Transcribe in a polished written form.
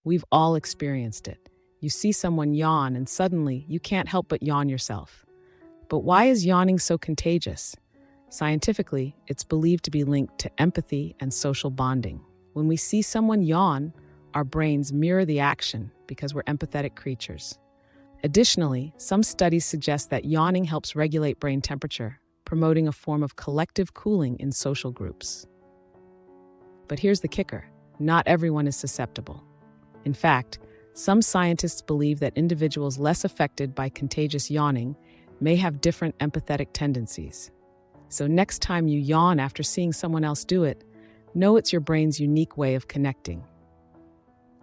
We've all experienced it. You see someone yawn and suddenly you can't help but yawn yourself. But why is yawning so contagious? Scientifically, it's believed to be linked to empathy and social bonding. When we see someone yawn, our brains mirror the action because we're empathetic creatures. Additionally, some studies suggest that yawning helps regulate brain temperature, promoting a form of collective cooling in social groups. But here's the kicker: not everyone is susceptible. In fact, some scientists believe that individuals less affected by contagious yawning may have different empathetic tendencies. So next time you yawn after seeing someone else do it, know it's your brain's unique way of connecting.